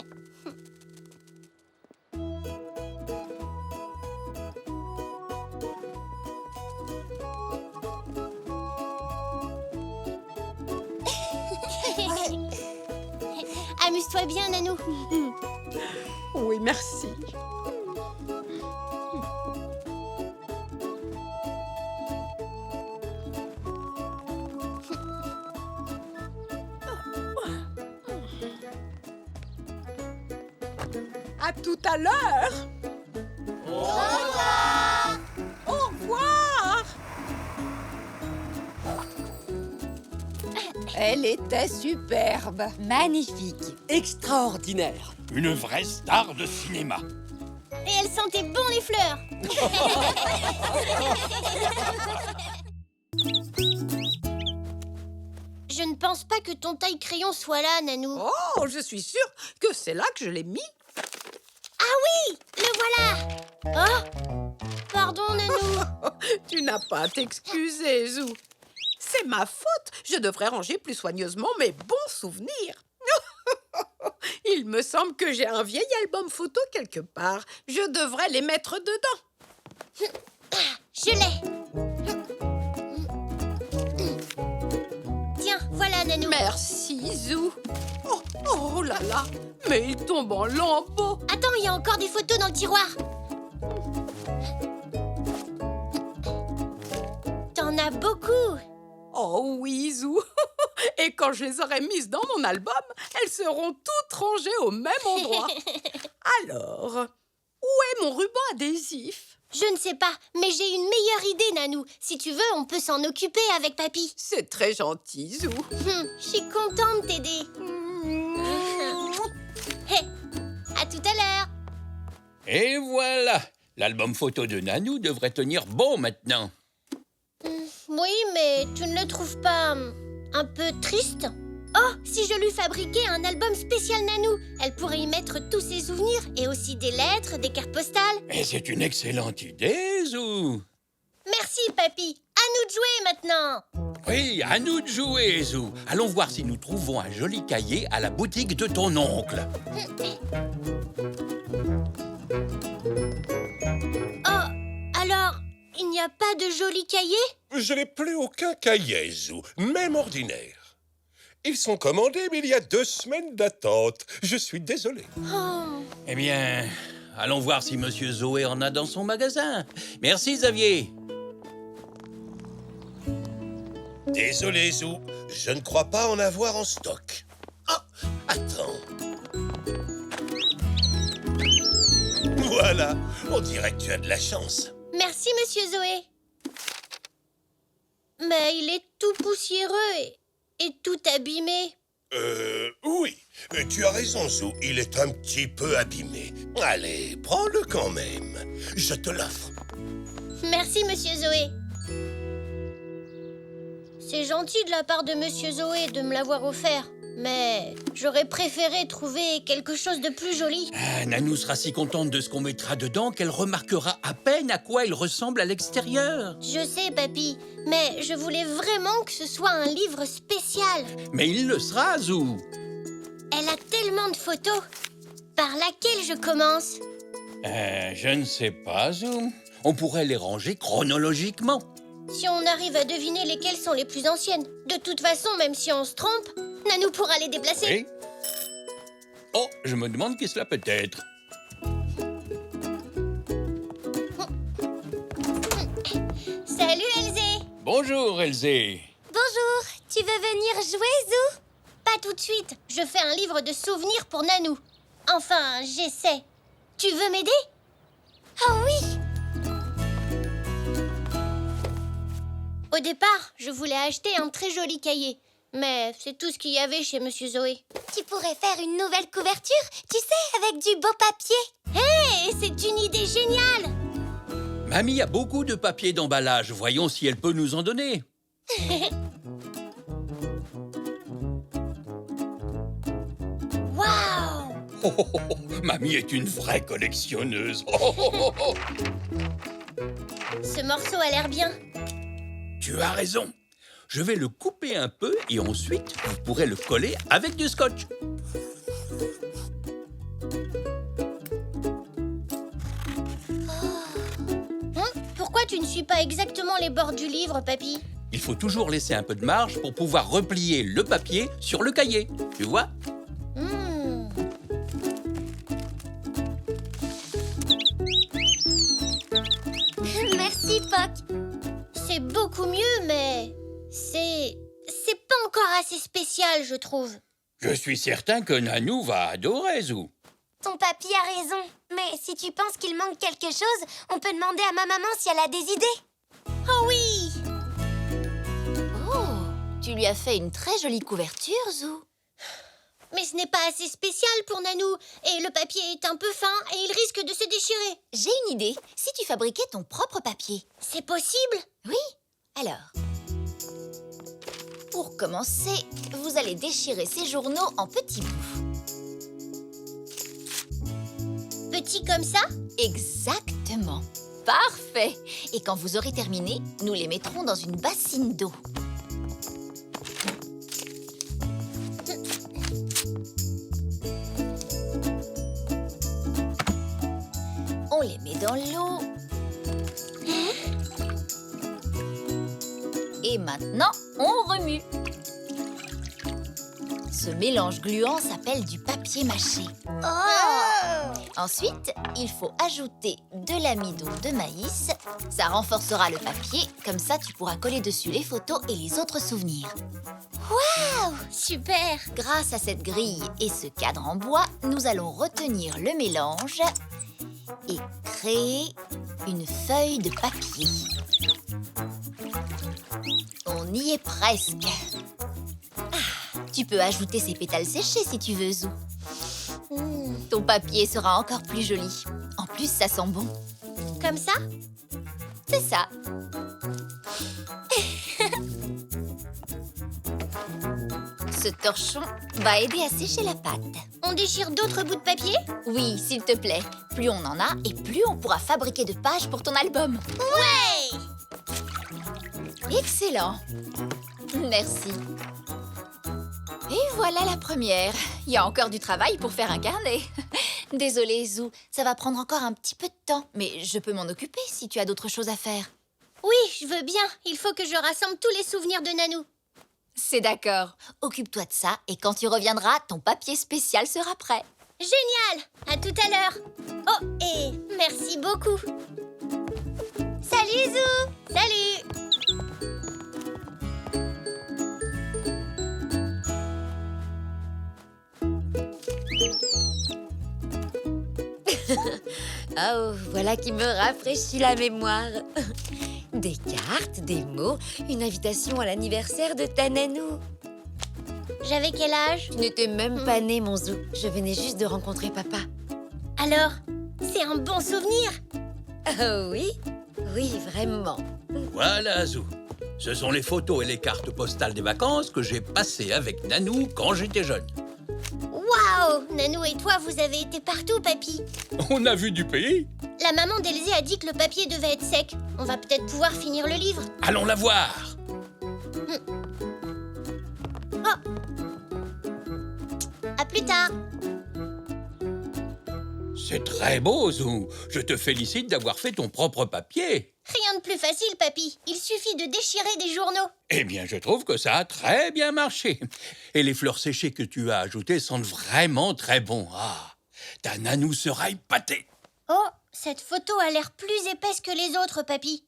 Amuse-toi bien, Nanou. Oui, merci. À tout à l'heure. Au revoir. Au revoir. Elle était superbe. Magnifique. Extraordinaire. Une vraie star de cinéma. Et elle sentait bon les fleurs. Je ne pense pas que ton taille-crayon soit là, Nanou. Oh, je suis sûre que c'est là que je l'ai mis. Ah oui, le voilà. Oh, pardon, Nanou. Tu n'as pas à t'excuser, Zou. c'est ma faute. Je devrais ranger plus soigneusement mes bons souvenirs. Il me semble que j'ai un vieil album photo quelque part. Je devrais les mettre dedans. Je l'ai. Tiens, voilà, Nanou. Merci, Zou. Oh, oh là là, mais il tombe en lambeaux. Attends, il y a encore des photos dans le tiroir. T'en as beaucoup. Oh oui, Zou. Et quand je les aurai mises dans mon album, elles seront toutes rangées au même endroit. Alors, où est mon ruban adhésif? Je ne sais pas, mais j'ai une meilleure idée, Nanou. Si tu veux, on peut s'en occuper avec Papy. C'est très gentil, Zou. Je suis contente de t'aider. Hé, à tout à l'heure. Et voilà, l'album photo de Nanou devrait tenir bon maintenant. Oui, mais tu ne le trouves pas un peu triste? Oh, si je lui fabriquais un album spécial Nanou, elle pourrait y mettre tous ses souvenirs et aussi des lettres, des cartes postales. Et c'est une excellente idée, Zou. Merci, Papy. À nous de jouer maintenant. Oui, à nous de jouer, Zou. Allons voir si nous trouvons un joli cahier à la boutique de ton oncle. Oh, alors, il n'y a pas de joli cahier? Je n'ai plus aucun cahier, Zou, même ordinaire. Ils sont commandés, mais il y a 2 semaines d'attente. Je suis désolé. Oh. Eh bien, allons voir si Monsieur Zoé en a dans son magasin. Merci, Xavier. Désolé, Zou. Je ne crois pas en avoir en stock. Ah, attends. Voilà, on dirait que tu as de la chance. Merci, Monsieur Zoé. Mais il est tout poussiéreux et tout abîmé. Oui. Tu as raison, Zou. Il est un petit peu abîmé. Allez, prends-le quand même. Je te l'offre. Merci, Monsieur Zoé. C'est gentil de la part de Monsieur Zoé de me l'avoir offert. Mais j'aurais préféré trouver quelque chose de plus joli. Ah, Nanou sera si contente de ce qu'on mettra dedans qu'elle remarquera à peine à quoi il ressemble à l'extérieur. Je sais, Papy, mais je voulais vraiment que ce soit un livre spécial. Mais il le sera, Zou. Elle a tellement de photos. Par laquelle je commence? Je ne sais pas, Zou. On pourrait les ranger chronologiquement. Si on arrive à deviner lesquelles sont les plus anciennes. De toute façon, même si on se trompe, Nanou pourra les déplacer. Oui. Oh, je me demande qui cela peut être. Salut, Elzé. Bonjour, Elzé. Bonjour, tu veux venir jouer, Zou? Pas tout de suite. Je fais un livre de souvenirs pour Nanou. Enfin, j'essaie. Tu veux m'aider? Oh oui! Au départ, je voulais acheter un très joli cahier. Mais c'est tout ce qu'il y avait chez Monsieur Zoé. Tu pourrais faire une nouvelle couverture, tu sais, avec du beau papier. Hé, c'est une idée géniale! Mamie a beaucoup de papier d'emballage. Voyons si elle peut nous en donner. Waouh! Oh, oh, oh, oh. Mamie est une vraie collectionneuse. Oh, oh, oh, oh. Ce morceau a l'air bien. Tu as raison. Je vais le couper un peu et ensuite, vous pourrez le coller avec du scotch. Pourquoi tu ne suis pas exactement les bords du livre, Papy? Il faut toujours laisser un peu de marge pour pouvoir replier le papier sur le cahier. Tu vois? Merci, Poc. C'est beaucoup mieux, mais c'est pas encore assez spécial, je trouve. Je suis certain que Nanou va adorer, Zou. Ton papy a raison. Mais si tu penses qu'il manque quelque chose, on peut demander à ma maman si elle a des idées. Oh oui! Oh, tu lui as fait une très jolie couverture, Zou. Mais ce n'est pas assez spécial pour Nanou. Et le papier est un peu fin et il risque de se déchirer. J'ai une idée. Si tu fabriquais ton propre papier. C'est possible? Oui. Alors, pour commencer, vous allez déchirer ces journaux en petits bouts. Petit comme ça? Exactement. Parfait. Et quand vous aurez terminé, nous les mettrons dans une bassine d'eau. Maintenant, on remue. Ce mélange gluant s'appelle du papier mâché. Ensuite, il faut ajouter de l'amidon de maïs. Ça renforcera le papier, comme ça tu pourras coller dessus les photos et les autres souvenirs. Waouh, super! Grâce à cette grille et ce cadre en bois, nous allons retenir le mélange et créer une feuille de papier. On y est presque. Tu peux ajouter ces pétales séchés si tu veux, Zou. Ton papier sera encore plus joli. En plus, ça sent bon. Comme ça? C'est ça. Ce torchon va aider à sécher la pâte. On déchire d'autres bouts de papier? Oui, s'il te plaît. Plus on en a et plus on pourra fabriquer de pages pour ton album. Ouais! Excellent. Merci. Et voilà la première. Il y a encore du travail pour faire un carnet. Désolée, Zou, ça va prendre encore un petit peu de temps. Mais je peux m'en occuper si tu as d'autres choses à faire. Oui, je veux bien. Il faut que je rassemble tous les souvenirs de Nanou. C'est d'accord. Occupe-toi de ça et quand tu reviendras, ton papier spécial sera prêt. Génial! À tout à l'heure. Oh, et merci beaucoup. Salut, Zou! Salut! Oh, voilà qui me rafraîchit la mémoire. Des cartes, des mots, une invitation à l'anniversaire de ta Nanou. J'avais quel âge? Tu n'étais même pas né, mon Zou. Je venais juste de rencontrer papa. Alors, c'est un bon souvenir? Oh oui, oui, vraiment. Voilà, Zou. Ce sont les photos et les cartes postales des vacances que j'ai passées avec Nanou quand j'étais jeune. Waouh! Nanou et toi, vous avez été partout, papy. On a vu du pays. La maman d'Elzé a dit que le papier devait être sec. On va peut-être pouvoir finir le livre. Allons la voir. Oh! À plus tard. C'est très beau, Zou. Je te félicite d'avoir fait ton propre papier. Rien de plus facile, papy. Il suffit de déchirer des journaux. Eh bien, je trouve que ça a très bien marché. Et les fleurs séchées que tu as ajoutées sentent vraiment très bon. Ah, ta Nanou sera épatée. Oh, cette photo a l'air plus épaisse que les autres, papy.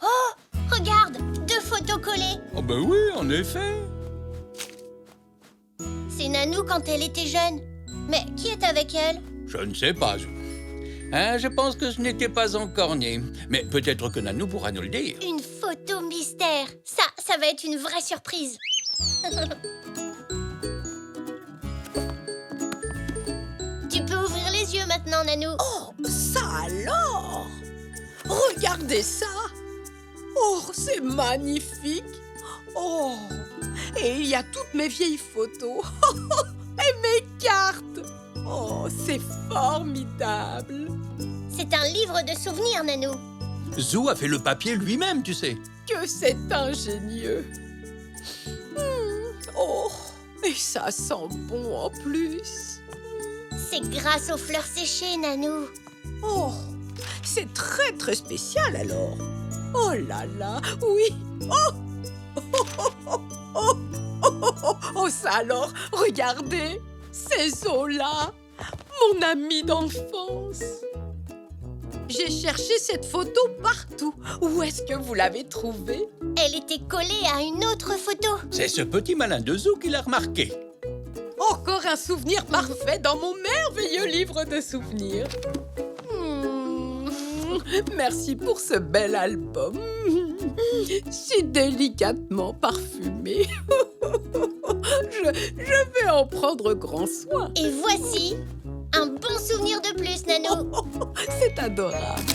Oh, regarde, 2 photos collées. Oh ben oui, en effet. C'est Nanou quand elle était jeune. Mais qui est avec elle? Je ne sais pas, Zou. Hein, je pense que je n'étais pas encore né. Mais peut-être que Nanou pourra nous le dire. Une photo mystère. Ça va être une vraie surprise. Tu peux ouvrir les yeux maintenant, Nanou. Oh, ça alors! Regardez ça! Oh, c'est magnifique! Oh, et il y a toutes mes vieilles photos. Et mes cartes! Oh, c'est formidable! C'est un livre de souvenirs, Nanou. Zou a fait le papier lui-même, tu sais. Que c'est ingénieux! Oh, et ça sent bon en plus! C'est grâce aux fleurs séchées, Nanou. Oh, c'est très très spécial alors. Oh là là, oui. Oh, oh, oh, oh, oh, oh, oh, oh, ça alors, regardez, ces eaux-là, mon ami d'enfance. J'ai cherché cette photo partout. Où est-ce que vous l'avez trouvée? Elle était collée à une autre photo. C'est ce petit malin de Zou qui l'a remarqué. Encore un souvenir parfait dans mon merveilleux livre de souvenirs. Merci pour ce bel album. Si délicatement parfumé. Je vais en prendre grand soin. Et voici un bon souvenir de plus, Nanou. C'est adorable.